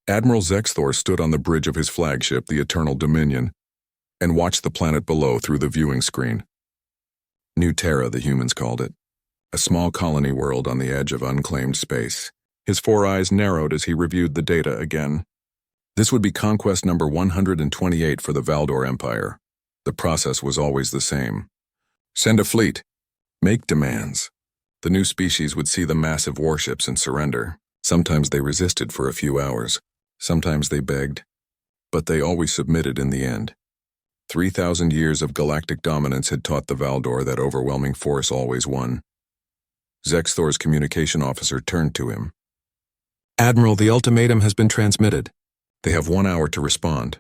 Admiral Zexthor stood on the bridge of his flagship, the Eternal Dominion, and watched the planet below through the viewing screen. New Terra, the humans called it, a small colony world on the edge of unclaimed space. His 4 eyes narrowed as he reviewed the data again. This would be conquest number 128 for the Valdor Empire. The process was always the same. Send a fleet. Make demands. The new species would see the massive warships and surrender. Sometimes they resisted for a few hours. Sometimes they begged. But they always submitted in the end. 3,000 years of galactic dominance had taught the Valdor that overwhelming force always won. Zexthor's communication officer turned to him. Admiral, the ultimatum has been transmitted. They have 1 hour to respond.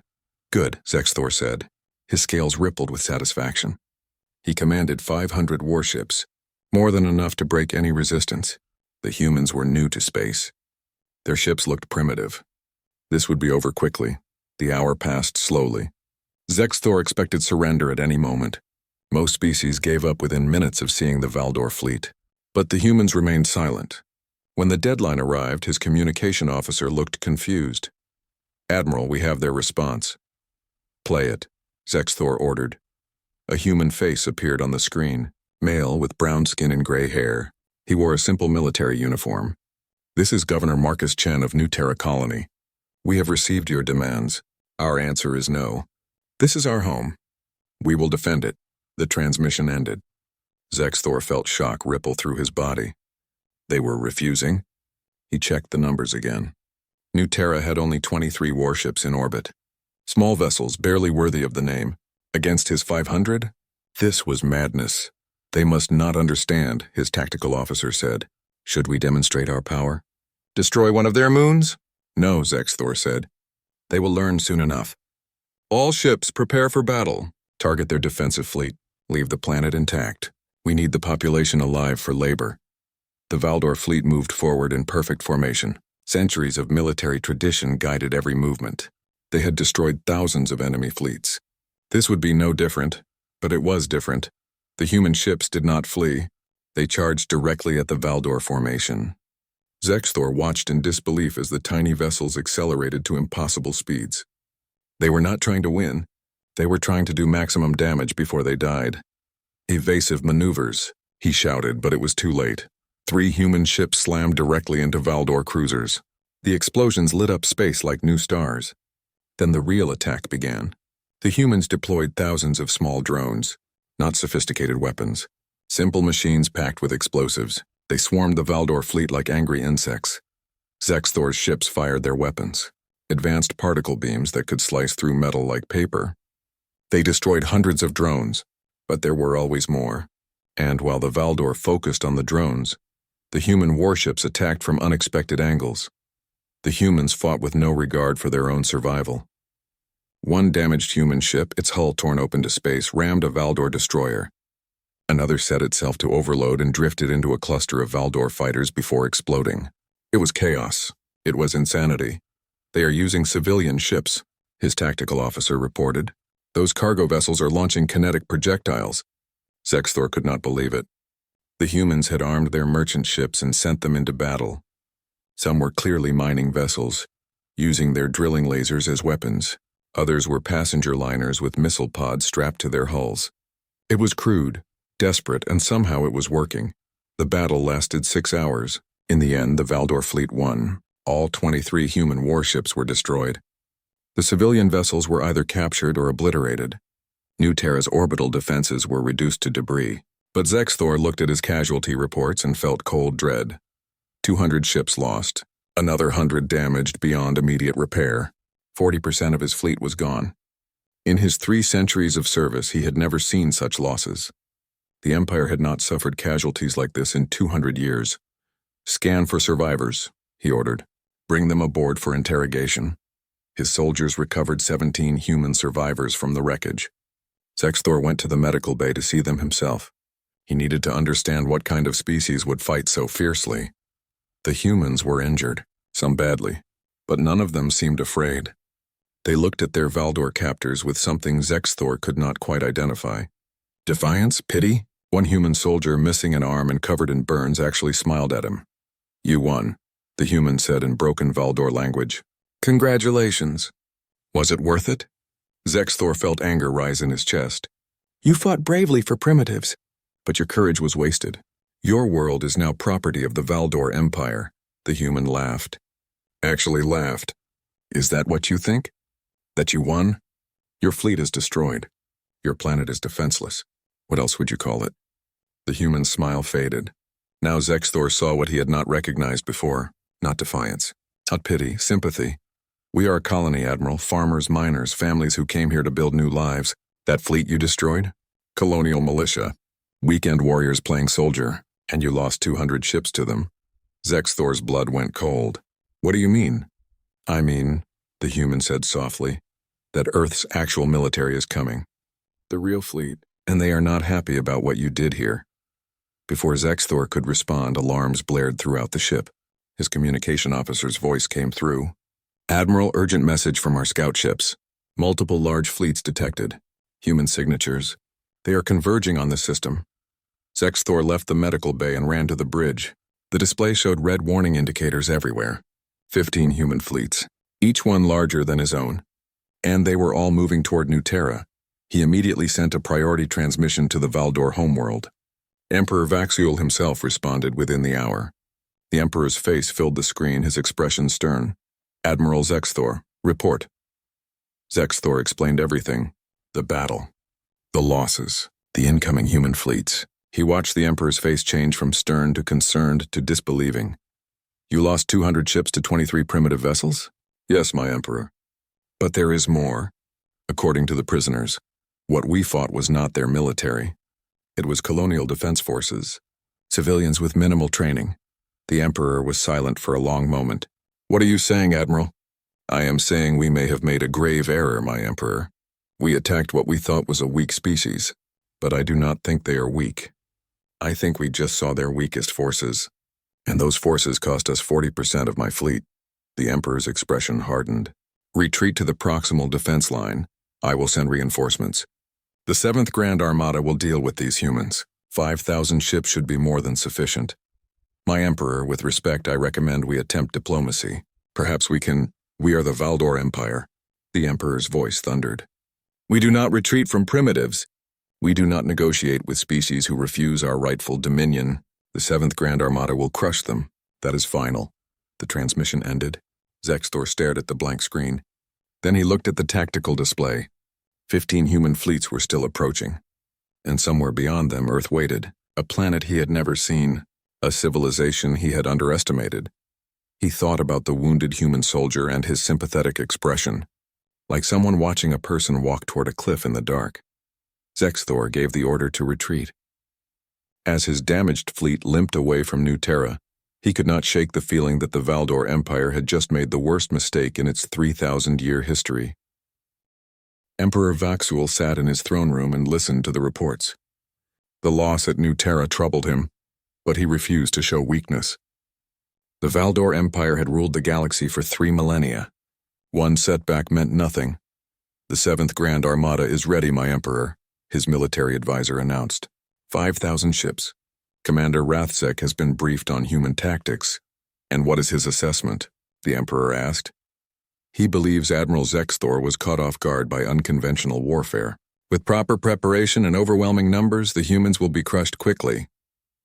Good, Zexthor said. His scales rippled with satisfaction. He commanded 500 warships, more than enough to break any resistance. The humans were new to space. Their ships looked primitive. This would be over quickly. The hour passed slowly. Zexthor expected surrender at any moment. Most species gave up within minutes of seeing the Valdor fleet. But the humans remained silent. When the deadline arrived, his communication officer looked confused. Admiral, we have their response. Play it, Zexthor ordered. A human face appeared on the screen, male with brown skin and gray hair. He wore a simple military uniform. This is Governor Marcus Chen of New Terra Colony. We have received your demands. Our answer is no. This is our home. We will defend it. The transmission ended. Zexthor felt shock ripple through his body. They were refusing? He checked the numbers again. New Terra had only 23 warships in orbit. Small vessels barely worthy of the name. Against his 500? This was madness. They must not understand, his tactical officer said. Should we demonstrate our power? Destroy one of their moons? No, Zexthor said. They will learn soon enough. All ships prepare for battle. Target their defensive fleet. Leave the planet intact. We need the population alive for labor. The Valdor fleet moved forward in perfect formation. Centuries of military tradition guided every movement. They had destroyed thousands of enemy fleets. This would be no different, but it was different. The human ships did not flee. They charged directly at the Valdor formation. Zexthor watched in disbelief as the tiny vessels accelerated to impossible speeds. They were not trying to win. They were trying to do maximum damage before they died. Evasive maneuvers, he shouted, but it was too late. 3 human ships slammed directly into Valdor cruisers. The explosions lit up space like new stars. Then the real attack began. The humans deployed thousands of small drones, not sophisticated weapons. Simple machines packed with explosives. They swarmed the Valdor fleet like angry insects. Zexthor's ships fired their weapons, advanced particle beams that could slice through metal like paper. They destroyed hundreds of drones, but there were always more. And while the Valdor focused on the drones, the human warships attacked from unexpected angles. The humans fought with no regard for their own survival. One damaged human ship, its hull torn open to space, rammed a Valdor destroyer. Another set itself to overload and drifted into a cluster of Valdor fighters before exploding. It was chaos. It was insanity. They are using civilian ships, his tactical officer reported. Those cargo vessels are launching kinetic projectiles. Zexthor could not believe it. The humans had armed their merchant ships and sent them into battle. Some were clearly mining vessels, using their drilling lasers as weapons. Others were passenger liners with missile pods strapped to their hulls. It was crude, desperate, and somehow it was working. The battle lasted 6 hours. In the end, the Valdor fleet won. All 23 human warships were destroyed. The civilian vessels were either captured or obliterated. New Terra's orbital defenses were reduced to debris. But Zexthor looked at his casualty reports and felt cold dread. 200 ships lost. Another 100 damaged beyond immediate repair. 40% of his fleet was gone. In his 3 centuries of service, he had never seen such losses. The Empire had not suffered casualties like this in 200 years. Scan for survivors, he ordered. Bring them aboard for interrogation. His soldiers recovered 17 human survivors from the wreckage. Zexthor went to the medical bay to see them himself. He needed to understand what kind of species would fight so fiercely. The humans were injured, some badly, but none of them seemed afraid. They looked at their Valdor captors with something Zexthor could not quite identify. Defiance? Pity? One human soldier, missing an arm and covered in burns, actually smiled at him. You won, the human said in broken Valdor language. Congratulations. Was it worth it? Zexthor felt anger rise in his chest. You fought bravely for primitives, but your courage was wasted. Your world is now property of the Valdor Empire. The human laughed. Actually laughed. Is that what you think? That you won? Your fleet is destroyed. Your planet is defenseless. What else would you call it? The human's smile faded. Now Zexthor saw what he had not recognized before. Not defiance. Not pity, sympathy. We are a colony, Admiral, farmers, miners, families who came here to build new lives. That fleet you destroyed? Colonial militia. Weekend warriors playing soldier, and you lost 200 ships to them. Zexthor's blood went cold. What do you mean? I mean, the human said softly, that Earth's actual military is coming. The real fleet, and they are not happy about what you did here. Before Zexthor could respond, alarms blared throughout the ship. His communication officer's voice came through. Admiral, urgent message from our scout ships. Multiple large fleets detected. Human signatures. They are converging on the system. Zexthor left the medical bay and ran to the bridge. The display showed red warning indicators everywhere. 15 human fleets, each one larger than his own. And they were all moving toward New Terra. He immediately sent a priority transmission to the Valdor homeworld. Emperor Vaxuel himself responded within the hour. The Emperor's face filled the screen, his expression stern. Admiral Zexthor, report. Zexthor explained everything. The battle. The losses. The incoming human fleets. He watched the Emperor's face change from stern to concerned to disbelieving. You lost 200 ships to 23 primitive vessels? Yes, my Emperor. But there is more. According to the prisoners, what we fought was not their military. It was colonial defense forces. Civilians with minimal training. The Emperor was silent for a long moment. What are you saying, Admiral? I am saying we may have made a grave error, my Emperor. We attacked what we thought was a weak species, but I do not think they are weak. I think we just saw their weakest forces, and those forces cost us 40% of my fleet. The Emperor's expression hardened. Retreat to the proximal defense line. I will send reinforcements. The 7th Grand Armada will deal with these humans. 5,000 ships should be more than sufficient. My Emperor, with respect, I recommend we attempt diplomacy. Perhaps we are the Valdor Empire. The Emperor's voice thundered. We do not retreat from primitives. We do not negotiate with species who refuse our rightful dominion. The 7th Grand Armada will crush them. That is final. The transmission ended. Zexthor stared at the blank screen. Then he looked at the tactical display. 15 human fleets were still approaching. And somewhere beyond them, Earth waited. A planet he had never seen. A civilization he had underestimated. He thought about the wounded human soldier and his sympathetic expression, like someone watching a person walk toward a cliff in the dark. Zexthor gave the order to retreat. As his damaged fleet limped away from New Terra, he could not shake the feeling that the Valdor Empire had just made the worst mistake in its 3,000-year history. Emperor Vaxuel sat in his throne room and listened to the reports. The loss at New Terra troubled him, but he refused to show weakness. The Valdor Empire had ruled the galaxy for 3 millennia. One setback meant nothing. The 7th Grand Armada is ready, my Emperor, his military advisor announced. 5,000 ships. Commander Rathzek has been briefed on human tactics. And what is his assessment? The Emperor asked. He believes Admiral Zexthor was caught off guard by unconventional warfare. With proper preparation and overwhelming numbers, the humans will be crushed quickly.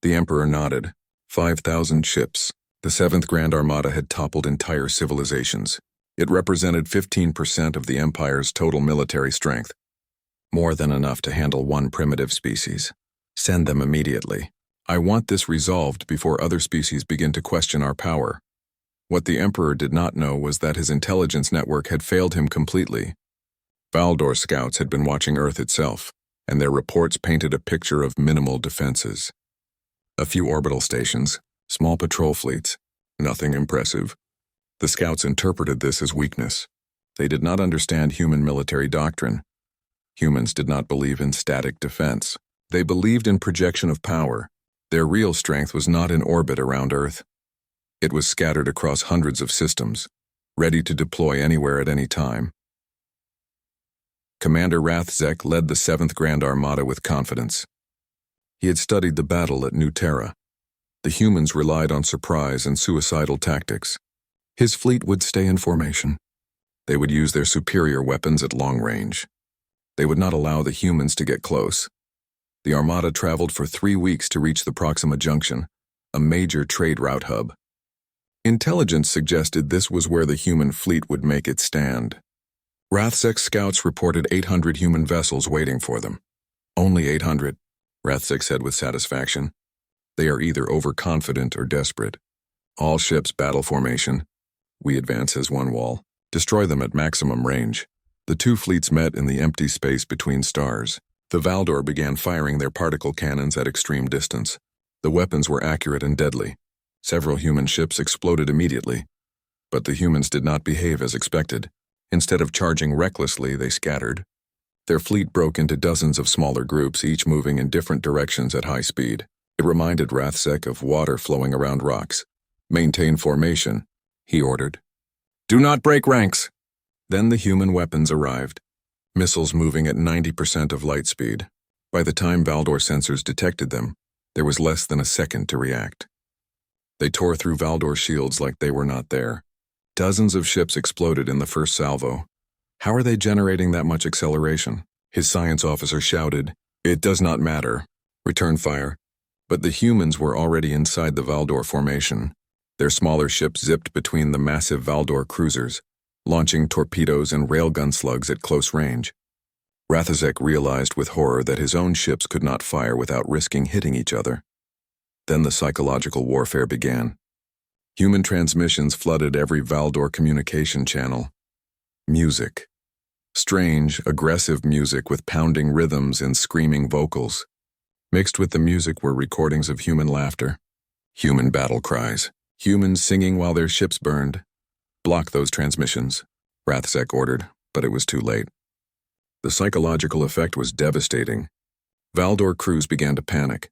The Emperor nodded. 5,000 ships. The 7th Grand Armada had toppled entire civilizations. It represented 15% of the Empire's total military strength. More than enough to handle one primitive species. Send them immediately. I want this resolved before other species begin to question our power. What the Emperor did not know was that his intelligence network had failed him completely. Valdor scouts had been watching Earth itself, and their reports painted a picture of minimal defenses. A few orbital stations, small patrol fleets, nothing impressive. The scouts interpreted this as weakness. They did not understand human military doctrine. Humans did not believe in static defense. They believed in projection of power. Their real strength was not in orbit around Earth. It was scattered across hundreds of systems, ready to deploy anywhere at any time. Commander Rathzek led the 7th Grand Armada with confidence. He had studied the battle at New Terra. The humans relied on surprise and suicidal tactics. His fleet would stay in formation, They would use their superior weapons at long range. They would not allow the humans to get close. The Armada traveled for 3 weeks to reach the Proxima Junction, a major trade route hub. Intelligence suggested this was where the human fleet would make its stand. Rathzek's scouts reported 800 human vessels waiting for them. Only 800, Rathzek said with satisfaction. They are either overconfident or desperate. All ships battle formation. We advance as one wall. Destroy them at maximum range. The two fleets met in the empty space between stars. The Valdor began firing their particle cannons at extreme distance. The weapons were accurate and deadly. Several human ships exploded immediately. But the humans did not behave as expected. Instead of charging recklessly, they scattered. Their fleet broke into dozens of smaller groups, each moving in different directions at high speed. It reminded Rathzek of water flowing around rocks. Maintain formation, he ordered. Do not break ranks. Then the human weapons arrived. Missiles moving at 90% of light speed. By the time Valdor sensors detected them, there was less than a second to react. They tore through Valdor shields like they were not there. Dozens of ships exploded in the first salvo. How are they generating that much acceleration? His science officer shouted. It does not matter. Return fire. But the humans were already inside the Valdor formation. Their smaller ships zipped between the massive Valdor cruisers, launching torpedoes and railgun slugs at close range. Rathzek realized with horror that his own ships could not fire without risking hitting each other. Then the psychological warfare began. Human transmissions flooded every Valdor communication channel. Music. Strange, aggressive music with pounding rhythms and screaming vocals. Mixed with the music were recordings of human laughter, human battle cries, humans singing while their ships burned. Block those transmissions, Rathzek ordered, but it was too late. The psychological effect was devastating. Valdor crews began to panic.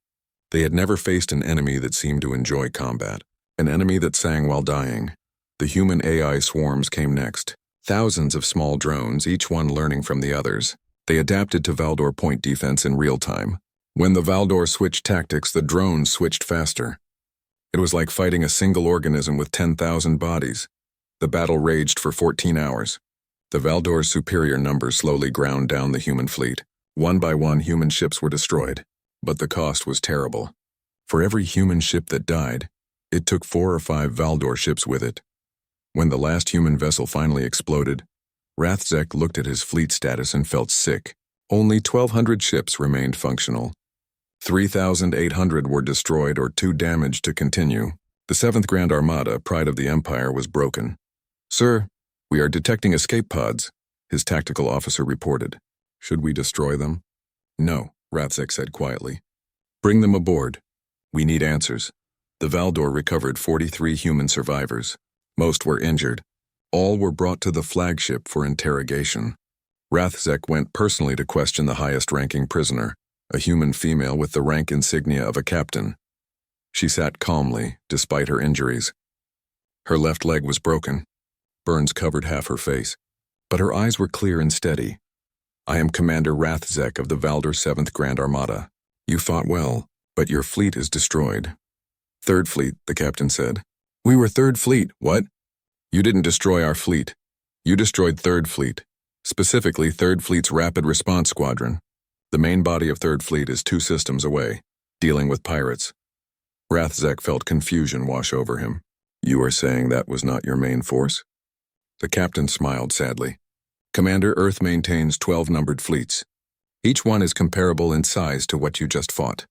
They had never faced an enemy that seemed to enjoy combat, an enemy that sang while dying. The human AI swarms came next. Thousands of small drones, each one learning from the others. They adapted to Valdor point defense in real time. When the Valdor switched tactics, the drones switched faster. It was like fighting a single organism with 10,000 bodies. The battle raged for 14 hours. The Valdor's superior numbers slowly ground down the human fleet. One by one, human ships were destroyed. But the cost was terrible. For every human ship that died, it took 4 or 5 Valdor ships with it. When the last human vessel finally exploded, Rathzek looked at his fleet status and felt sick. Only 1,200 ships remained functional. 3,800 were destroyed or too damaged to continue. The 7th Grand Armada, pride of the Empire, was broken. Sir, we are detecting escape pods, his tactical officer reported. Should we destroy them? No, Rathzek said quietly. Bring them aboard. We need answers. The Valdor recovered 43 human survivors. Most were injured. All were brought to the flagship for interrogation. Rathzek went personally to question the highest-ranking prisoner, a human female with the rank insignia of a captain. She sat calmly, despite her injuries. Her left leg was broken. Burns covered half her face, but her eyes were clear and steady. I am Commander Rathzek of the Valdor 7th Grand Armada. You fought well, but your fleet is destroyed. Third Fleet, the captain said. We were Third Fleet, what? You didn't destroy our fleet. You destroyed Third Fleet, specifically Third Fleet's Rapid Response Squadron. The main body of Third Fleet is 2 systems away, dealing with pirates. Rathzek felt confusion wash over him. You are saying that was not your main force? The captain smiled sadly. Commander, Earth maintains 12 numbered fleets. Each one is comparable in size to what you just fought.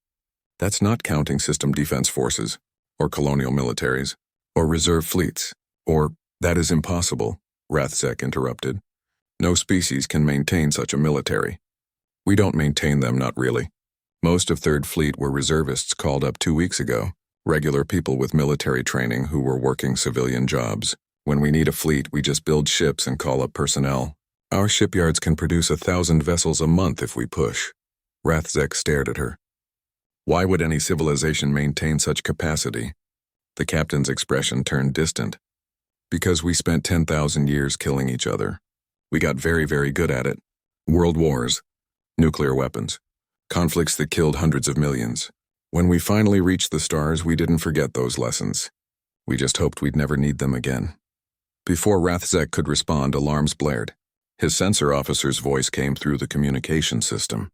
That's not counting system defense forces, or colonial militaries, or reserve fleets, or that is impossible, Rathzek interrupted. No species can maintain such a military. We don't maintain them, not really. Most of Third Fleet were reservists called up 2 weeks ago, regular people with military training who were working civilian jobs. When we need a fleet, we just build ships and call up personnel. Our shipyards can produce 1,000 vessels a month if we push. Rathzek stared at her. Why would any civilization maintain such capacity? The captain's expression turned distant. Because we spent 10,000 years killing each other. We got very, very good at it. World wars, nuclear weapons, conflicts that killed hundreds of millions. When we finally reached the stars, we didn't forget those lessons. We just hoped we'd never need them again. Before Rathzek could respond, alarms blared. His sensor officer's voice came through the communication system.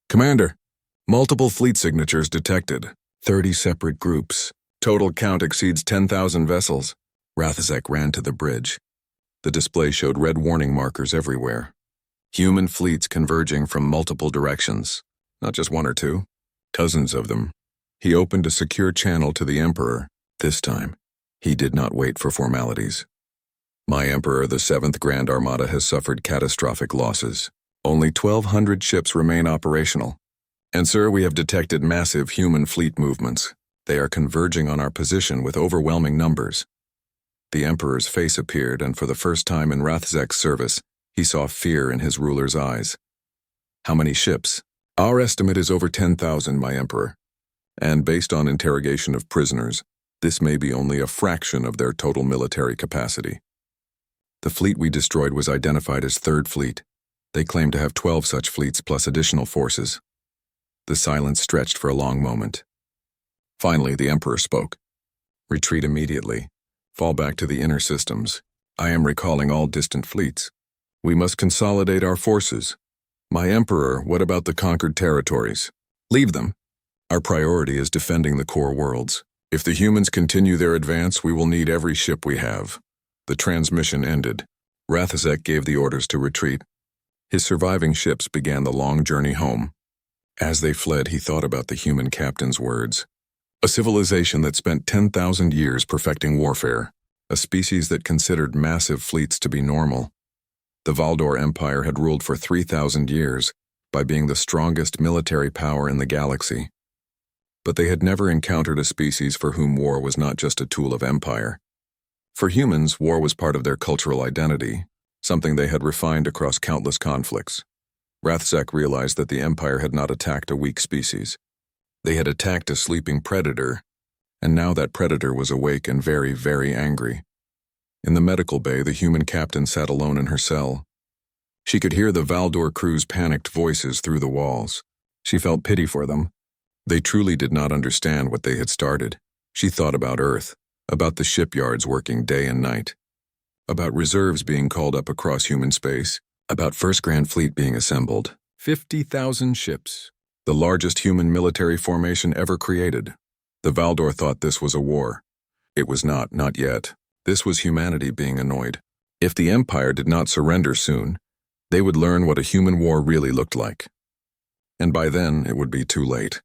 Commander, multiple fleet signatures detected. 30 separate groups. Total count exceeds 10,000 vessels. Rathzek ran to the bridge. The display showed red warning markers everywhere. Human fleets converging from multiple directions. Not just one or two. Dozens of them. He opened a secure channel to the Emperor. This time, he did not wait for formalities. My Emperor, the 7th Grand Armada has suffered catastrophic losses. Only 1,200 ships remain operational. And sir, we have detected massive human fleet movements. They are converging on our position with overwhelming numbers. The Emperor's face appeared, and for the first time in Rathzek's service, he saw fear in his ruler's eyes. How many ships? Our estimate is over 10,000, my Emperor. And based on interrogation of prisoners, this may be only a fraction of their total military capacity. The fleet we destroyed was identified as Third Fleet. They claim to have 12 such fleets plus additional forces. The silence stretched for a long moment. Finally, the Emperor spoke. Retreat immediately. Fall back to the inner systems. I am recalling all distant fleets. We must consolidate our forces. My Emperor, what about the conquered territories? Leave them. Our priority is defending the core worlds. If the humans continue their advance, we will need every ship we have. The transmission ended. Rathzek gave the orders to retreat. His surviving ships began the long journey home. As they fled, he thought about the human captain's words. A civilization that spent 10,000 years perfecting warfare. A species that considered massive fleets to be normal. The Valdor Empire had ruled for 3,000 years by being the strongest military power in the galaxy. But they had never encountered a species for whom war was not just a tool of empire. For humans, war was part of their cultural identity, something they had refined across countless conflicts. Rathzek realized that the Empire had not attacked a weak species. They had attacked a sleeping predator, and now that predator was awake and very, very angry. In the medical bay, the human captain sat alone in her cell. She could hear the Valdor crew's panicked voices through the walls. She felt pity for them. They truly did not understand what they had started. She thought about Earth. About the shipyards working day and night, about reserves being called up across human space, about First Grand Fleet being assembled. 50,000 ships, the largest human military formation ever created. The Valdor thought this was a war. It was not yet. This was humanity being annoyed. If the Empire did not surrender soon, they would learn what a human war really looked like. And by then, it would be too late.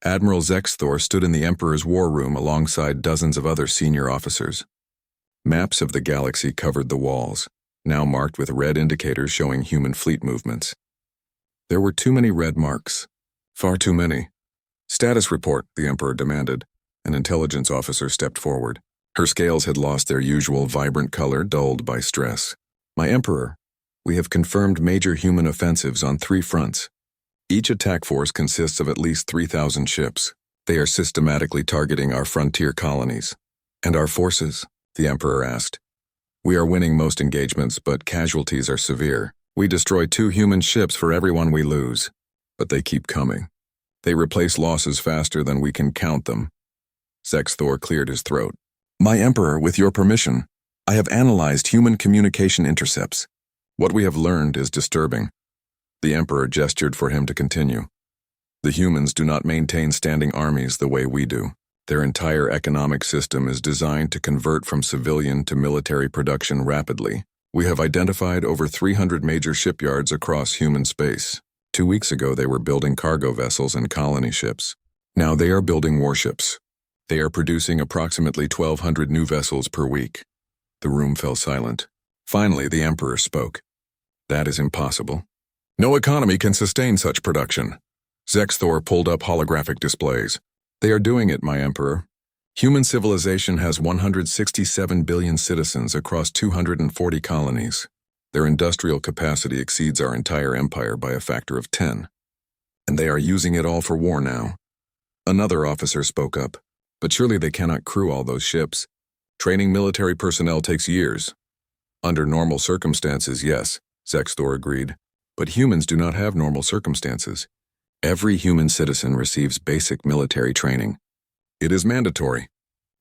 Admiral Zexthor stood in the Emperor's war room alongside dozens of other senior officers. Maps of the galaxy covered the walls, now marked with red indicators showing human fleet movements. There were too many red marks. Far too many. Status report, the Emperor demanded. An intelligence officer stepped forward. Her scales had lost their usual vibrant color, dulled by stress. My Emperor, we have confirmed major human offensives on 3 fronts. Each attack force consists of at least 3,000 ships. They are systematically targeting our frontier colonies. And our forces? The Emperor asked. We are winning most engagements, but casualties are severe. We destroy 2 human ships for every one we lose. But they keep coming. They replace losses faster than we can count them. Zexthor cleared his throat. My Emperor, with your permission, I have analyzed human communication intercepts. What we have learned is disturbing. The Emperor gestured for him to continue. The humans do not maintain standing armies the way we do. Their entire economic system is designed to convert from civilian to military production rapidly. We have identified over 300 major shipyards across human space. 2 weeks ago, they were building cargo vessels and colony ships. Now they are building warships. They are producing approximately 1,200 new vessels per week. The room fell silent. Finally, the Emperor spoke. That is impossible. No economy can sustain such production. Zexthor pulled up holographic displays. They are doing it, my Emperor. Human civilization has 167 billion citizens across 240 colonies. Their industrial capacity exceeds our entire empire by a factor of 10. And they are using it all for war now. Another officer spoke up. But surely they cannot crew all those ships. Training military personnel takes years. Under normal circumstances, yes, Zexthor agreed. But humans do not have normal circumstances. Every human citizen receives basic military training. It is mandatory.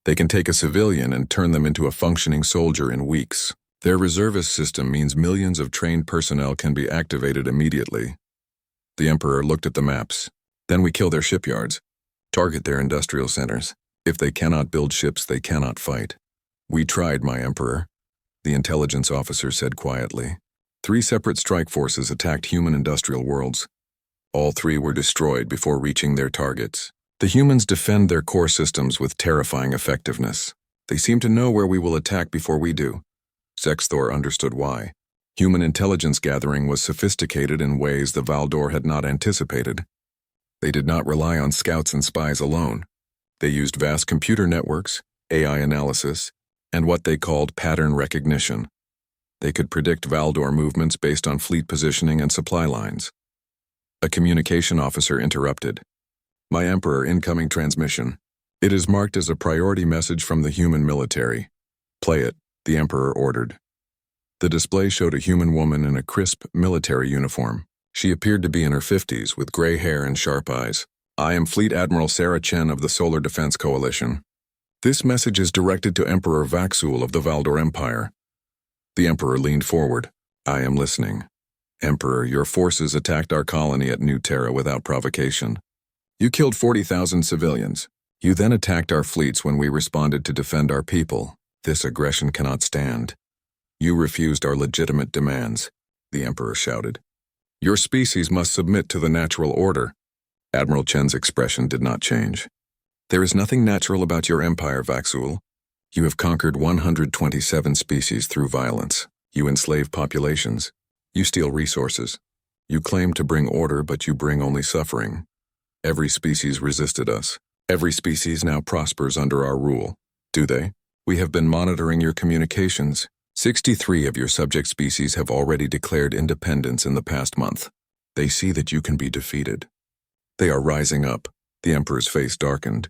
They can take a civilian and turn them into a functioning soldier in weeks. Their reservist system means millions of trained personnel can be activated immediately. The Emperor looked at the maps. Then we kill their shipyards. Target their industrial centers. If they cannot build ships, they cannot fight. We tried, my Emperor, the intelligence officer said quietly. 3 separate strike forces attacked human industrial worlds. All 3 were destroyed before reaching their targets. The humans defend their core systems with terrifying effectiveness. They seem to know where we will attack before we do. Zexthor understood why. Human intelligence gathering was sophisticated in ways the Valdor had not anticipated. They did not rely on scouts and spies alone. They used vast computer networks, AI analysis, and what they called pattern recognition. They could predict Valdor movements based on fleet positioning and supply lines. A communication officer interrupted. My Emperor, incoming transmission. It is marked as a priority message from the human military. Play it, the Emperor ordered. The display showed a human woman in a crisp military uniform. She appeared to be in her 50s with gray hair and sharp eyes. I am Fleet Admiral Sarah Chen of the Solar Defense Coalition. This message is directed to Emperor Vaxul of the Valdor Empire. The Emperor leaned forward. I am listening. Emperor, your forces attacked our colony at New Terra without provocation. You killed 40,000 civilians. You then attacked our fleets when we responded to defend our people. This aggression cannot stand. You refused our legitimate demands, the Emperor shouted. Your species must submit to the natural order. Admiral Chen's expression did not change. There is nothing natural about your empire, Vaxul. You have conquered 127 species through violence. You enslave populations. You steal resources. You claim to bring order, but you bring only suffering. Every species resisted us. Every species now prospers under our rule. Do they? We have been monitoring your communications. 63 of your subject species have already declared independence in the past month. They see that you can be defeated. They are rising up. The Emperor's face darkened.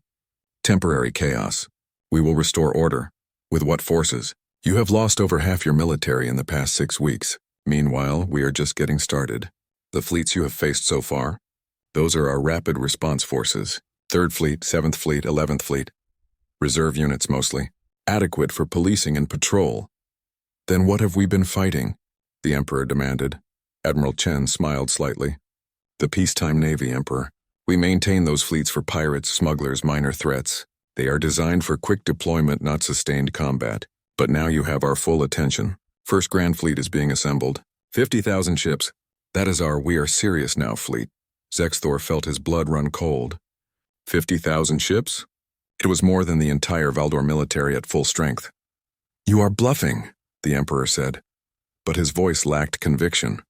Temporary chaos. We will restore order. With what forces? You have lost over half your military in the past 6 weeks. Meanwhile, we are just getting started. The fleets you have faced so far? Those are our rapid response forces. 3rd Fleet, 7th Fleet, 11th Fleet. Reserve units mostly. Adequate for policing and patrol. Then what have we been fighting? The Emperor demanded. Admiral Chen smiled slightly. The peacetime Navy, Emperor. We maintain those fleets for pirates, smugglers, minor threats. They are designed for quick deployment, not sustained combat. But now you have our full attention. 1st Grand Fleet is being assembled. 50,000 ships. That is our we are serious now fleet. Zexthor felt his blood run cold. 50,000 ships? It was more than the entire Valdor military at full strength. You are bluffing, the Emperor said. But his voice lacked conviction.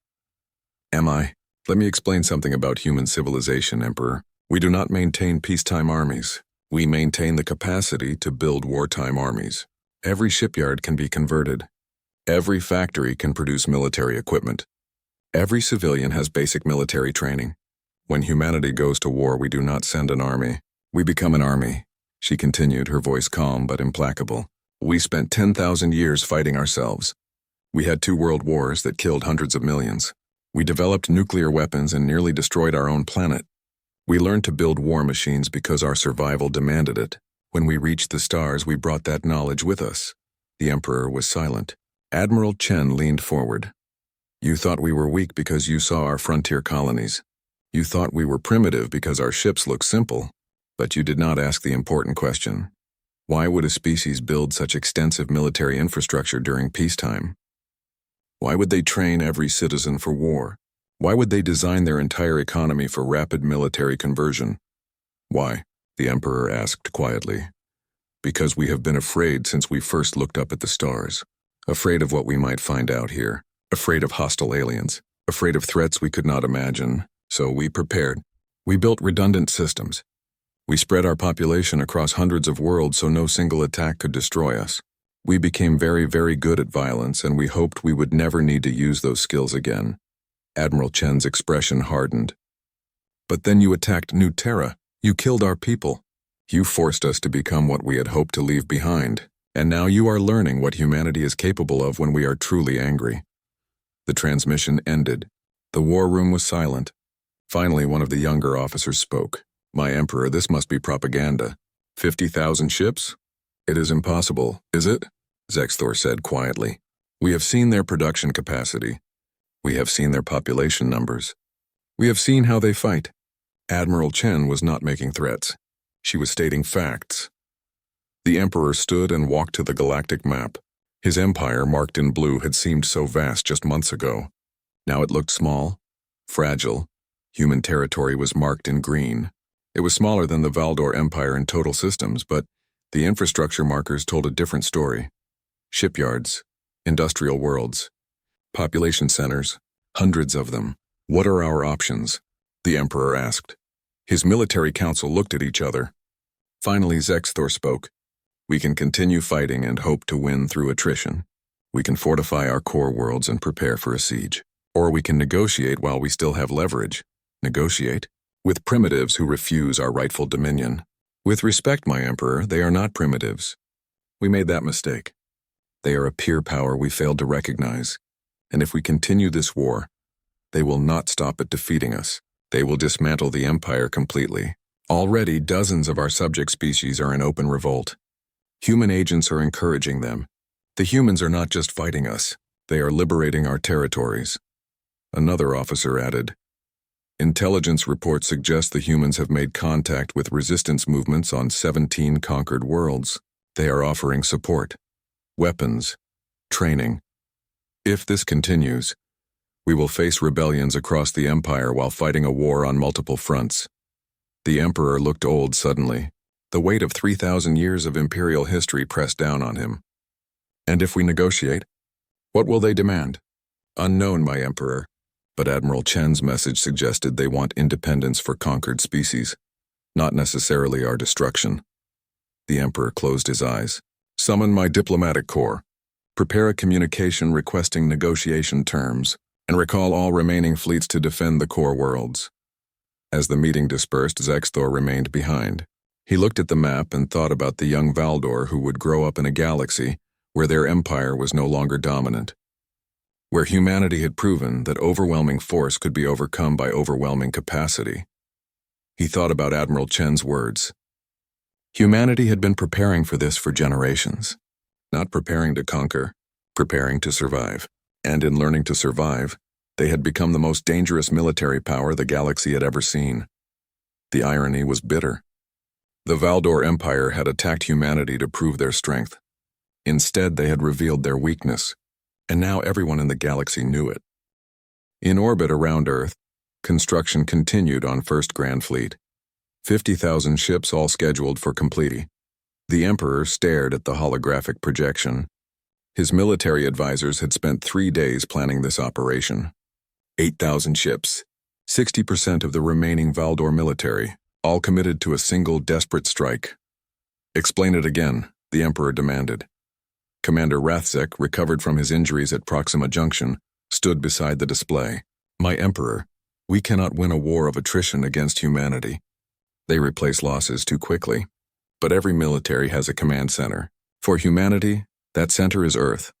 Am I? Let me explain something about human civilization, Emperor. We do not maintain peacetime armies. We maintain the capacity to build wartime armies. Every shipyard can be converted. Every factory can produce military equipment. Every civilian has basic military training. When humanity goes to war, we do not send an army. We become an army, she continued, her voice calm but implacable. We spent 10,000 years fighting ourselves. We had 2 world wars that killed hundreds of millions. We developed nuclear weapons and nearly destroyed our own planet. We learned to build war machines because our survival demanded it. When we reached the stars, we brought that knowledge with us. The Emperor was silent. Admiral Chen leaned forward. You thought we were weak because you saw our frontier colonies. You thought we were primitive because our ships looked simple. But you did not ask the important question. Why would a species build such extensive military infrastructure during peacetime? Why would they train every citizen for war? Why would they design their entire economy for rapid military conversion? Why? The Emperor asked quietly. Because we have been afraid since we first looked up at the stars. Afraid of what we might find out here. Afraid of hostile aliens. Afraid of threats we could not imagine. So we prepared. We built redundant systems. We spread our population across hundreds of worlds so no single attack could destroy us. We became very, very good at violence, and we hoped we would never need to use those skills again. Admiral Chen's expression hardened. But then you attacked New Terra. You killed our people. You forced us to become what we had hoped to leave behind. And now you are learning what humanity is capable of when we are truly angry. The transmission ended. The war room was silent. Finally, one of the younger officers spoke. My Emperor, this must be propaganda. 50,000 ships? It is impossible, is it? Zexthor said quietly. We have seen their production capacity. We have seen their population numbers. We have seen how they fight. Admiral Chen was not making threats. She was stating facts. The Emperor stood and walked to the galactic map. His empire, marked in blue, had seemed so vast just months ago. Now it looked small, fragile. Human territory was marked in green. It was smaller than the Valdor Empire in total systems, but the infrastructure markers told a different story. Shipyards, industrial worlds, population centers, hundreds of them. What are our options? The Emperor asked. His military council looked at each other. Finally, Zexthor spoke. We can continue fighting and hope to win through attrition. We can fortify our core worlds and prepare for a siege. Or we can negotiate while we still have leverage. Negotiate? With primitives who refuse our rightful dominion. With respect, my Emperor, they are not primitives. We made that mistake. They are a peer power we failed to recognize. And if we continue this war, they will not stop at defeating us. They will dismantle the Empire completely. Already, dozens of our subject species are in open revolt. Human agents are encouraging them. The humans are not just fighting us. They are liberating our territories. Another officer added, Intelligence reports suggest the humans have made contact with resistance movements on 17 conquered worlds. They are offering support, weapons, training. If this continues, we will face rebellions across the Empire while fighting a war on multiple fronts. The Emperor looked old suddenly. The weight of 3,000 years of imperial history pressed down on him. And if we negotiate, what will they demand? Unknown, my Emperor. But Admiral Chen's message suggested they want independence for conquered species, not necessarily our destruction. The Emperor closed his eyes. Summon my diplomatic corps. Prepare a communication requesting negotiation terms, and recall all remaining fleets to defend the core worlds. As the meeting dispersed, Zexthor remained behind. He looked at the map and thought about the young Valdor who would grow up in a galaxy where their empire was no longer dominant, where humanity had proven that overwhelming force could be overcome by overwhelming capacity. He thought about Admiral Chen's words. Humanity had been preparing for this for generations, not preparing to conquer, preparing to survive. And in learning to survive, they had become the most dangerous military power the galaxy had ever seen. The irony was bitter. The Valdor Empire had attacked humanity to prove their strength. Instead, they had revealed their weakness, and now everyone in the galaxy knew it. In orbit around Earth, construction continued on First Grand Fleet. 50,000 ships all scheduled for completion. The Emperor stared at the holographic projection. His military advisors had spent 3 days planning this operation. 8,000 ships, 60% of the remaining Valdor military, all committed to a single desperate strike. Explain it again, the Emperor demanded. Commander Rathzek, recovered from his injuries at Proxima Junction, stood beside the display. My Emperor, we cannot win a war of attrition against humanity. They replace losses too quickly. But every military has a command center. For humanity, that center is Earth.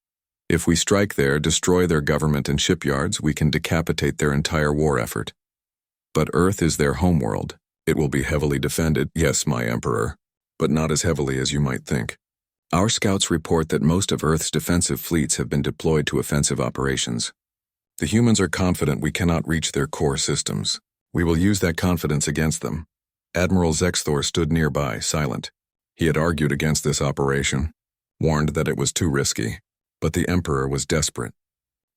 If we strike there, destroy their government and shipyards, we can decapitate their entire war effort. But Earth is their homeworld. It will be heavily defended, yes, my Emperor, but not as heavily as you might think. Our scouts report that most of Earth's defensive fleets have been deployed to offensive operations. The humans are confident we cannot reach their core systems. We will use that confidence against them. Admiral Zexthor stood nearby, silent. He had argued against this operation, warned that it was too risky. But the Emperor was desperate.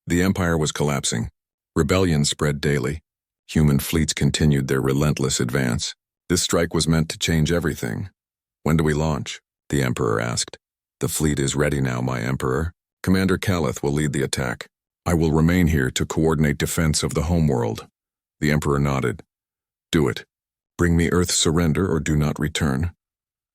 The Empire was collapsing. Rebellion spread daily. Human fleets continued their relentless advance. This strike was meant to change everything. When do we launch? The Emperor asked. The fleet is ready now, my Emperor. Commander Kaleth will lead the attack. I will remain here to coordinate defense of the homeworld. The Emperor nodded. Do it. Bring me Earth's surrender or do not return.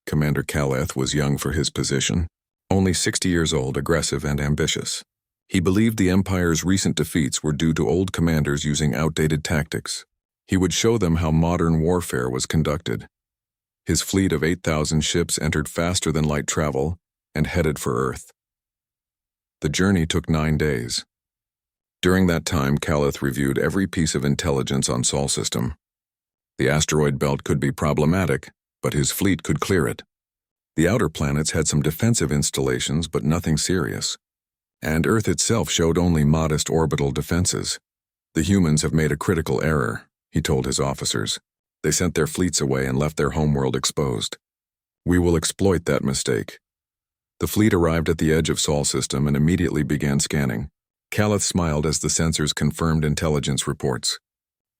Commander Kaleth was young for his position. Only 60 years old, aggressive and ambitious. He believed the Empire's recent defeats were due to old commanders using outdated tactics. He would show them how modern warfare was conducted. His fleet of 8,000 ships entered faster than light travel and headed for Earth. The journey took 9 days. During that time, Kaleth reviewed every piece of intelligence on Sol system. The asteroid belt could be problematic, but his fleet could clear it. The outer planets had some defensive installations, but nothing serious. And Earth itself showed only modest orbital defenses. The humans have made a critical error, he told his officers. They sent their fleets away and left their homeworld exposed. We will exploit that mistake. The fleet arrived at the edge of Sol system and immediately began scanning. Calith smiled as the sensors confirmed intelligence reports.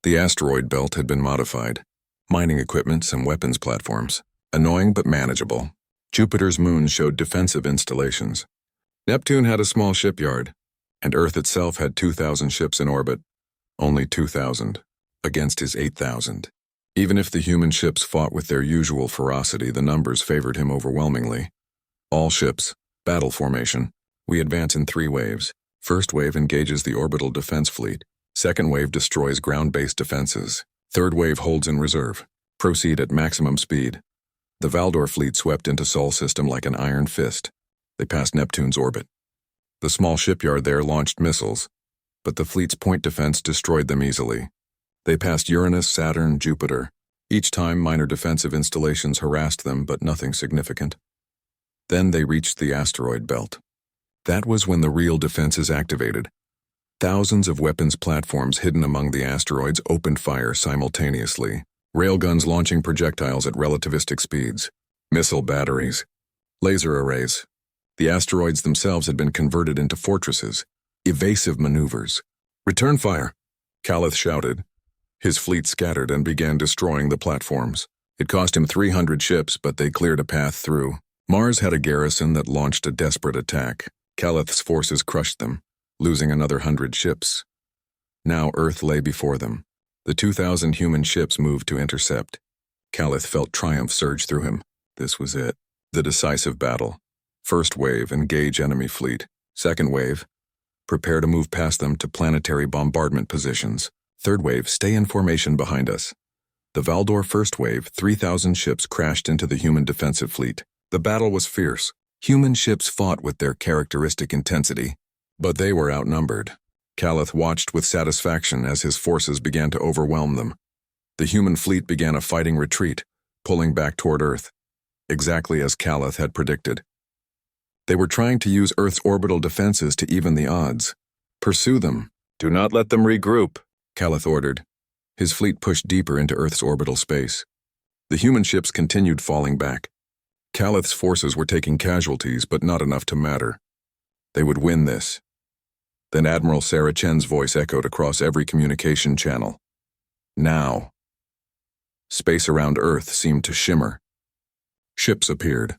The asteroid belt had been modified. Mining equipment and weapons platforms. Annoying but manageable. Jupiter's moons showed defensive installations. Neptune had a small shipyard, and Earth itself had 2,000 ships in orbit. Only 2,000, against his 8,000. Even if the human ships fought with their usual ferocity, the numbers favored him overwhelmingly. All ships, battle formation. We advance in 3 waves. First wave engages the orbital defense fleet. Second wave destroys ground-based defenses. Third wave holds in reserve. Proceed at maximum speed. The Valdor fleet swept into Sol system like an iron fist. They passed Neptune's orbit. The small shipyard there launched missiles, but the fleet's point defense destroyed them easily. They passed Uranus, Saturn, Jupiter. Each time minor defensive installations harassed them, but nothing significant. Then they reached the asteroid belt. That was when the real defenses activated. Thousands of weapons platforms hidden among the asteroids opened fire simultaneously. Railguns launching projectiles at relativistic speeds. Missile batteries. Laser arrays. The asteroids themselves had been converted into fortresses. Evasive maneuvers. Return fire, Calith shouted. His fleet scattered and began destroying the platforms. It cost him 300 ships, but they cleared a path through. Mars had a garrison that launched a desperate attack. Calith's forces crushed them, losing another 100 ships. Now Earth lay before them. The 2,000 human ships moved to intercept. Calith felt triumph surge through him. This was it. The decisive battle. First wave, engage enemy fleet. Second wave, prepare to move past them to planetary bombardment positions. Third wave, stay in formation behind us. The Valdor first wave, 3,000 ships crashed into the human defensive fleet. The battle was fierce. Human ships fought with their characteristic intensity, but they were outnumbered. Calith watched with satisfaction as his forces began to overwhelm them. The human fleet began a fighting retreat, pulling back toward Earth, exactly as Calith had predicted. They were trying to use Earth's orbital defenses to even the odds. Pursue them. Do not let them regroup, Calith ordered. His fleet pushed deeper into Earth's orbital space. The human ships continued falling back. Calith's forces were taking casualties, but not enough to matter. They would win this. Then Admiral Sarah Chen's voice echoed across every communication channel. Now. Space around Earth seemed to shimmer. Ships appeared.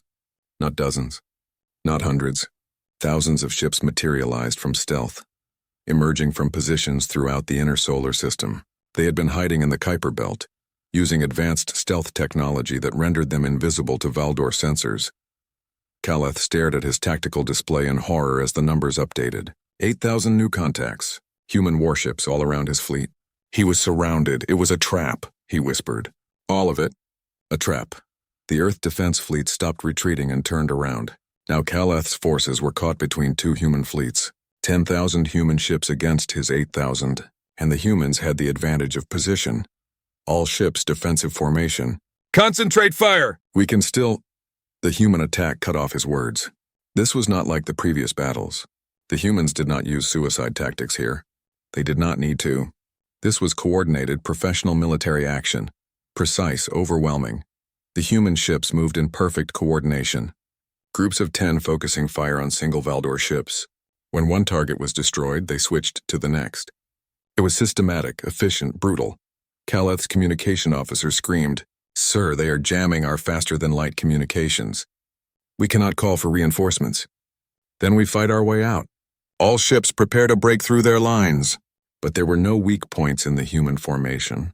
Not dozens. Not hundreds. Thousands of ships materialized from stealth, emerging from positions throughout the inner solar system. They had been hiding in the Kuiper Belt, using advanced stealth technology that rendered them invisible to Valdor sensors. Calith stared at his tactical display in horror as the numbers updated. 8,000 new contacts, human warships all around his fleet. He was surrounded. It was a trap, he whispered. All of it, a trap. The Earth defense fleet stopped retreating and turned around. Now Calith's forces were caught between 2 human fleets. 10,000 human ships against his 8,000, and the humans had the advantage of position. All ships defensive formation. Concentrate fire! We can still... The human attack cut off his words. This was not like the previous battles. The humans did not use suicide tactics here. They did not need to. This was coordinated professional military action. Precise, overwhelming. The human ships moved in perfect coordination. Groups of 10 focusing fire on single Valdor ships. When one target was destroyed, they switched to the next. It was systematic, efficient, brutal. Calith's communication officer screamed, "Sir, they are jamming our faster-than-light communications. We cannot call for reinforcements. Then we fight our way out. All ships prepare to break through their lines." But there were no weak points in the human formation.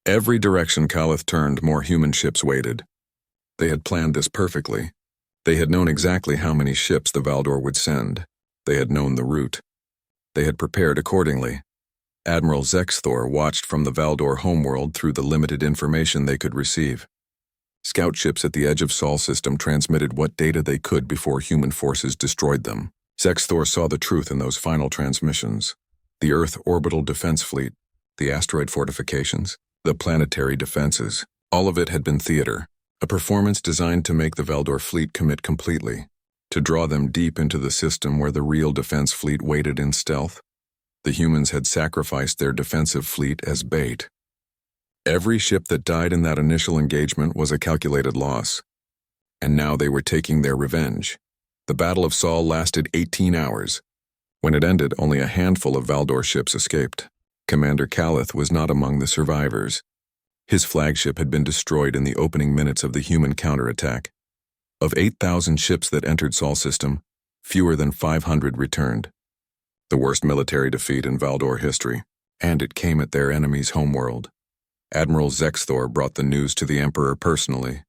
Every direction Calith turned, more human ships waited. They had planned this perfectly. They had known exactly how many ships the Valdor would send. They had known the route. They had prepared accordingly. Admiral Zexthor watched from the Valdor homeworld through the limited information they could receive. Scout ships at the edge of Sol system transmitted what data they could before human forces destroyed them. Zexthor saw the truth in those final transmissions. The Earth orbital defense fleet, the asteroid fortifications, the planetary defenses, all of it had been theater, a performance designed to make the Valdor fleet commit completely, to draw them deep into the system where the real defense fleet waited in stealth. The humans had sacrificed their defensive fleet as bait. Every ship that died in that initial engagement was a calculated loss, and now they were taking their revenge. The Battle of Sol lasted 18 hours. When it ended, only a handful of Valdor ships escaped. Commander Calith was not among the survivors. His flagship had been destroyed in the opening minutes of the human counterattack. Of 8,000 ships that entered Sol system, fewer than 500 returned. The worst military defeat in Valdor history, and it came at their enemy's homeworld. Admiral Zexthor brought the news to the Emperor personally.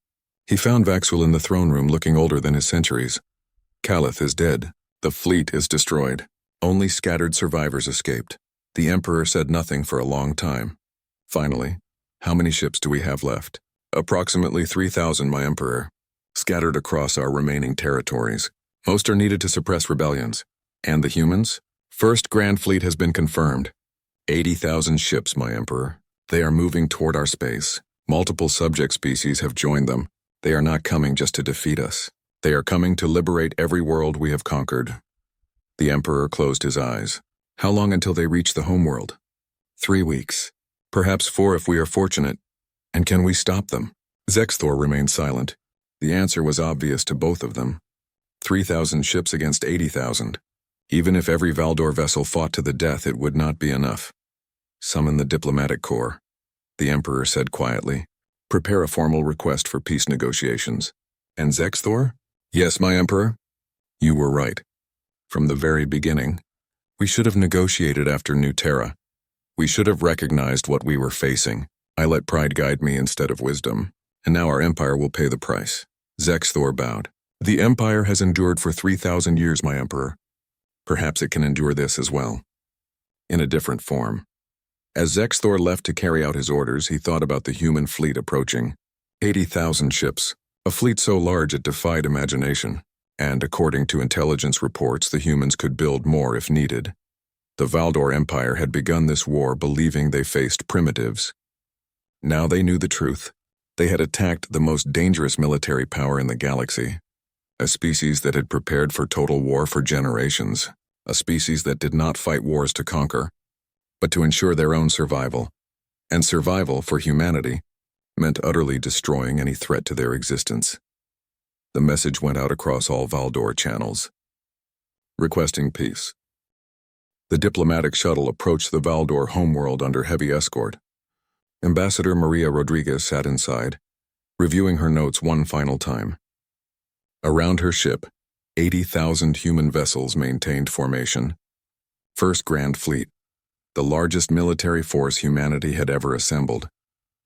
He found Vaxul in the throne room looking older than his centuries. Calith is dead. The fleet is destroyed. Only scattered survivors escaped. The Emperor said nothing for a long time. Finally, how many ships do we have left? Approximately 3,000, my Emperor, scattered across our remaining territories. Most are needed to suppress rebellions. And the humans? First Grand Fleet has been confirmed. 80,000 ships, my Emperor. They are moving toward our space. Multiple subject species have joined them. They are not coming just to defeat us. They are coming to liberate every world we have conquered. The Emperor closed his eyes. How long until they reach the homeworld? 3 weeks. Perhaps 4 if we are fortunate. And can we stop them? Zexthor remained silent. The answer was obvious to both of them. 3,000 ships against 80,000. Even if every Valdor vessel fought to the death, it would not be enough. Summon the diplomatic corps, the Emperor said quietly. Prepare a formal request for peace negotiations. And Zexthor? Yes, my Emperor. You were right. From the very beginning, we should have negotiated after New Terra. We should have recognized what we were facing. I let pride guide me instead of wisdom, and now our empire will pay the price. Zexthor bowed. The empire has endured for 3,000 years, my Emperor. Perhaps it can endure this as well. In a different form. As Zexthor left to carry out his orders, he thought about the human fleet approaching. 80,000 ships, a fleet so large it defied imagination. And according to intelligence reports, the humans could build more if needed. The Valdor Empire had begun this war believing they faced primitives. Now they knew the truth. They had attacked the most dangerous military power in the galaxy. A species that had prepared for total war for generations. A species that did not fight wars to conquer, but to ensure their own survival. And survival for humanity meant utterly destroying any threat to their existence. The message went out across all Valdor channels, requesting peace. The diplomatic shuttle approached the Valdor homeworld under heavy escort. Ambassador Maria Rodriguez sat inside, reviewing her notes one final time. Around her ship, 80,000 human vessels maintained formation. First Grand Fleet, the largest military force humanity had ever assembled.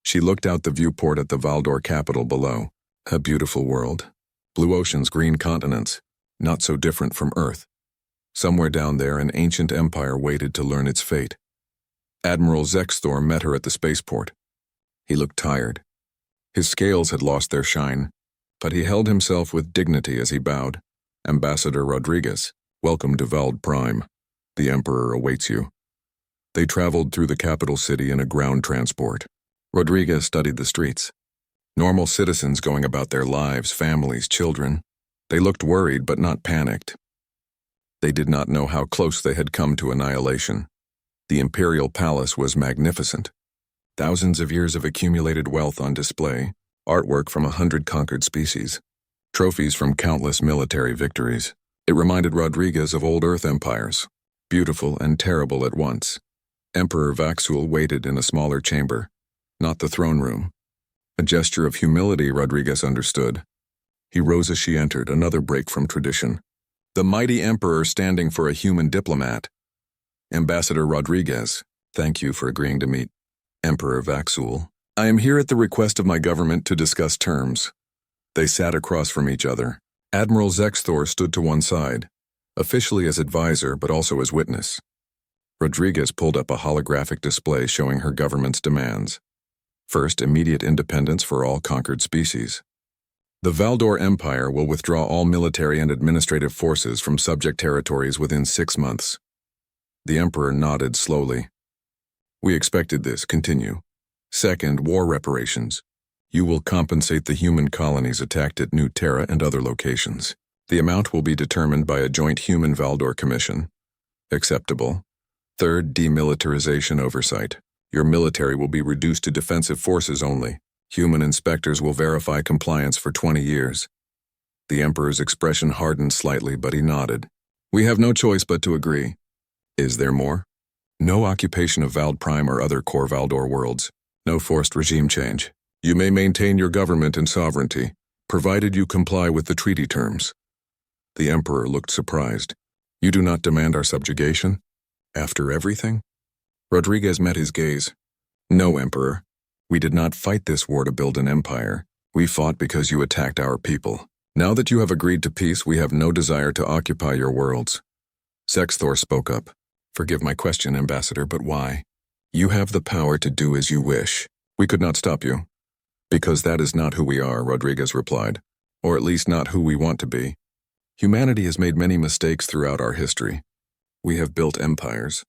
She looked out the viewport at the Valdor capital below. A beautiful world. Blue oceans, green continents, not so different from Earth. Somewhere down there, an ancient empire waited to learn its fate. Admiral Zexthor met her at the spaceport. He looked tired. His scales had lost their shine, but he held himself with dignity as he bowed. Ambassador Rodriguez, welcome to Vald Prime. The Emperor awaits you. They traveled through the capital city in a ground transport. Rodriguez studied the streets. Normal citizens going about their lives, families, children. They looked worried but not panicked. They did not know how close they had come to annihilation. The imperial palace was magnificent. Thousands of years of accumulated wealth on display, artwork from 100 conquered species, trophies from countless military victories. It reminded Rodriguez of old Earth empires, beautiful and terrible at once. Emperor Vaxul waited in a smaller chamber, not the throne room. A gesture of humility, Rodriguez understood. He rose as she entered, another break from tradition. The mighty emperor standing for a human diplomat. Ambassador Rodriguez, thank you for agreeing to meet. Emperor Vaxul, I am here at the request of my government to discuss terms. They sat across from each other. Admiral Zexthor stood to one side, officially as advisor but also as witness. Rodriguez pulled up a holographic display showing her government's demands. First, immediate independence for all conquered species. The Valdor Empire will withdraw all military and administrative forces from subject territories within 6 months. The Emperor nodded slowly. We expected this. Continue. Second, war reparations. You will compensate the human colonies attacked at New Terra and other locations. The amount will be determined by a joint Human-Valdor Commission. Acceptable. Third, demilitarization oversight. Your military will be reduced to defensive forces only. Human inspectors will verify compliance for 20 years. The Emperor's expression hardened slightly, but he nodded. We have no choice but to agree. Is there more? No occupation of Vald Prime or other core Valdor worlds. No forced regime change. You may maintain your government and sovereignty, provided you comply with the treaty terms. The Emperor looked surprised. You do not demand our subjugation? After everything? Rodriguez met his gaze. No, Emperor. We did not fight this war to build an empire. We fought because you attacked our people. Now that you have agreed to peace, we have no desire to occupy your worlds. Sexthor spoke up. Forgive my question, Ambassador, but why? You have the power to do as you wish. We could not stop you. Because that is not who we are, Rodriguez replied. Or at least not who we want to be. Humanity has made many mistakes throughout our history. We have built empires,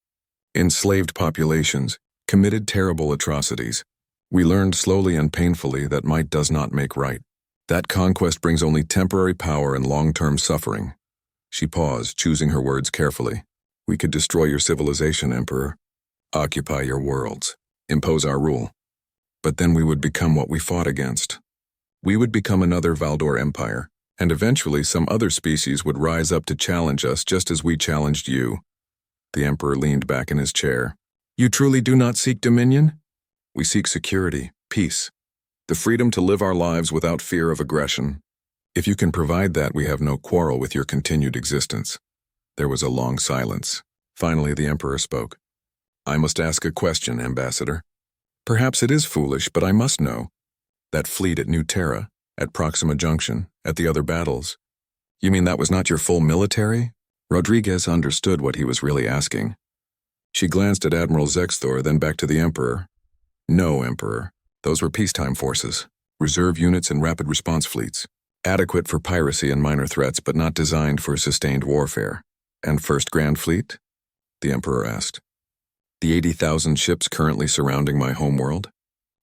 enslaved populations, committed terrible atrocities. We learned slowly and painfully that might does not make right. That conquest brings only temporary power and long-term suffering. She paused, choosing her words carefully. We could destroy your civilization, Emperor. Occupy your worlds. Impose our rule. But then we would become what we fought against. We would become another Valdor empire, and eventually some other species would rise up to challenge us just as we challenged you. The Emperor leaned back in his chair. You truly do not seek dominion? We seek security, peace. The freedom to live our lives without fear of aggression. If you can provide that, we have no quarrel with your continued existence. There was a long silence. Finally, the Emperor spoke. I must ask a question, Ambassador. Perhaps it is foolish, but I must know. That fleet at New Terra, at Proxima Junction, at the other battles. You mean that was not your full military? Rodriguez understood what he was really asking. She glanced at Admiral Zexthor, then back to the Emperor. No, Emperor. Those were peacetime forces, reserve units and rapid response fleets, adequate for piracy and minor threats but not designed for sustained warfare. And First Grand Fleet? The Emperor asked. The 80,000 ships currently surrounding my homeworld?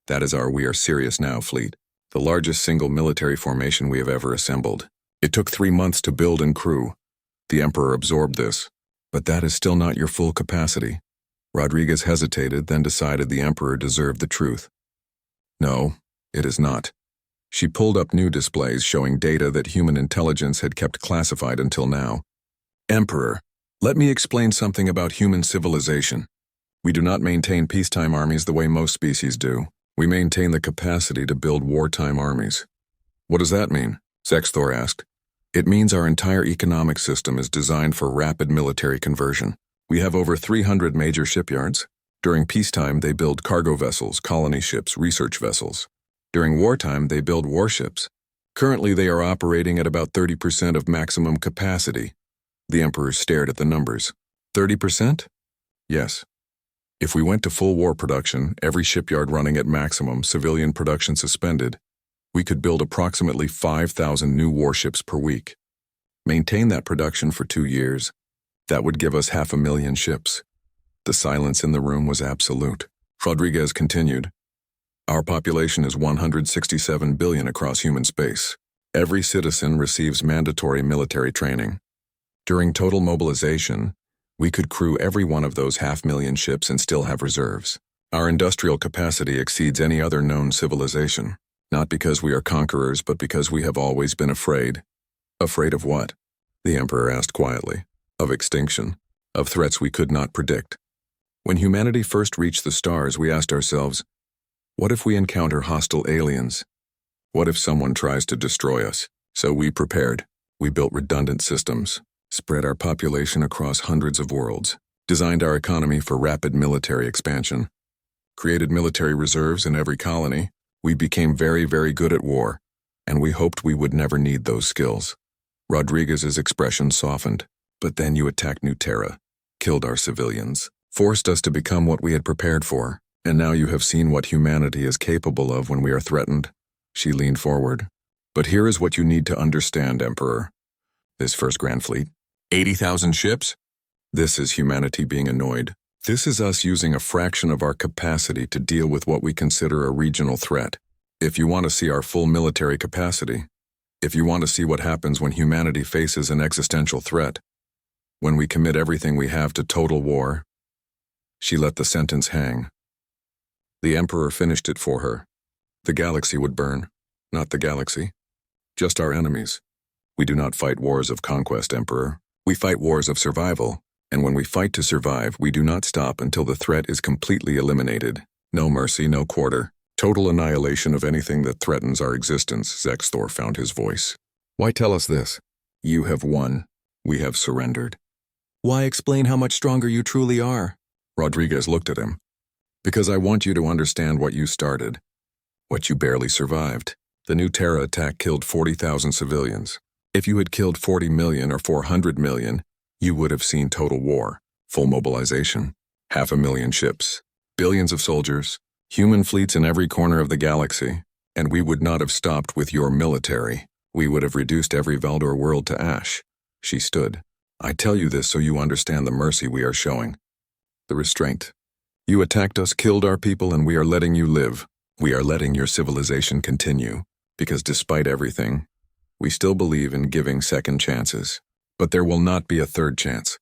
That is our We Are Serious Now fleet, the largest single military formation we have ever assembled. It took 3 months to build and crew. The Emperor absorbed this. But that is still not your full capacity. Rodriguez hesitated, then decided the Emperor deserved the truth. No, it is not. She pulled up new displays showing data that human intelligence had kept classified until now. Emperor, let me explain something about human civilization. We do not maintain peacetime armies the way most species do. We maintain the capacity to build wartime armies. What does that mean? Zexthor asked. It means our entire economic system is designed for rapid military conversion. We have over 300 major shipyards. During peacetime, they build cargo vessels, colony ships, research vessels. During wartime, they build warships. Currently, they are operating at about 30% of maximum capacity. The Emperor stared at the numbers. 30%? Yes. If we went to full war production, every shipyard running at maximum, civilian production suspended, we could build approximately 5,000 new warships per week. Maintain that production for 2 years. That would give us 500,000 ships. The silence in the room was absolute. Rodriguez continued. Our population is 167 billion across human space. Every citizen receives mandatory military training. During total mobilization, we could crew every one of those 500,000 ships and still have reserves. Our industrial capacity exceeds any other known civilization. Not because we are conquerors, but because we have always been afraid. Afraid of what? The Emperor asked quietly. Of extinction. Of threats we could not predict. When humanity first reached the stars, we asked ourselves, what if we encounter hostile aliens? What if someone tries to destroy us? So we prepared. We built redundant systems, spread our population across hundreds of worlds, designed our economy for rapid military expansion, created military reserves in every colony. We became very, very good at war, and we hoped we would never need those skills. Rodriguez's expression softened. But then you attacked New Terra, killed our civilians, forced us to become what we had prepared for, and now you have seen what humanity is capable of when we are threatened. She leaned forward. But here is what you need to understand, Emperor. This First Grand Fleet, 80,000 ships? This is humanity being annoyed. This is us using a fraction of our capacity to deal with what we consider a regional threat. If you want to see our full military capacity, if you want to see what happens when humanity faces an existential threat, when we commit everything we have to total war." She let the sentence hang. The Emperor finished it for her. The galaxy would burn, not the galaxy. Just our enemies. We do not fight wars of conquest, Emperor. We fight wars of survival, and when we fight to survive, we do not stop until the threat is completely eliminated. No mercy, no quarter. Total annihilation of anything that threatens our existence, Zexthor found his voice. Why tell us this? You have won. We have surrendered. Why explain how much stronger you truly are? Rodriguez looked at him. Because I want you to understand what you started, what you barely survived. The new Terra attack killed 40,000 civilians. If you had killed 40 million or 400 million, you would have seen total war, full mobilization, 500,000 ships, billions of soldiers, human fleets in every corner of the galaxy, and we would not have stopped with your military. We would have reduced every Valdor world to ash. She stood. I tell you this so you understand the mercy we are showing. The restraint. You attacked us, killed our people, and we are letting you live. We are letting your civilization continue, because despite everything, we still believe in giving second chances. But there will not be a third chance.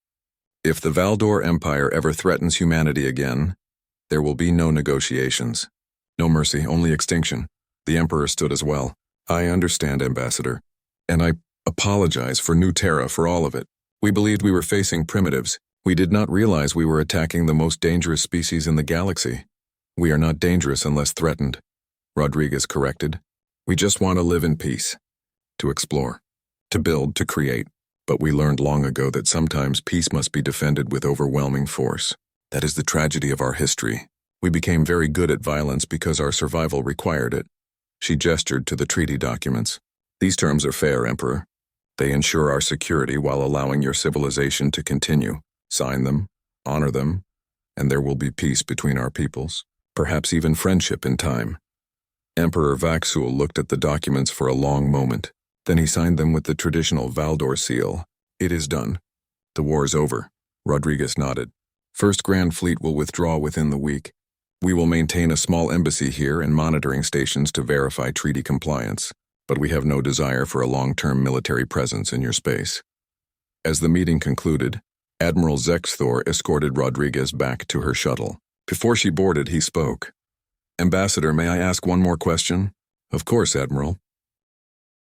If the Valdor Empire ever threatens humanity again, there will be no negotiations. No mercy, only extinction. The Emperor stood as well. I understand, Ambassador, and I apologize for New Terra for all of it. We believed we were facing primitives. We did not realize we were attacking the most dangerous species in the galaxy. We are not dangerous unless threatened, Rodriguez corrected. We just want to live in peace, to explore, to build, to create. But we learned long ago that sometimes peace must be defended with overwhelming force. That is the tragedy of our history. We became very good at violence because our survival required it. She gestured to the treaty documents. These terms are fair, Emperor. They ensure our security while allowing your civilization to continue. Sign them, honor them, and there will be peace between our peoples, perhaps even friendship in time. Emperor Vaxul looked at the documents for a long moment. Then he signed them with the traditional Valdor seal. It is done. The war is over. Rodriguez nodded. First Grand Fleet will withdraw within the week. We will maintain a small embassy here and monitoring stations to verify treaty compliance, but we have no desire for a long-term military presence in your space. As the meeting concluded, Admiral Zexthor escorted Rodriguez back to her shuttle. Before she boarded, he spoke. Ambassador, may I ask one more question? Of course, Admiral.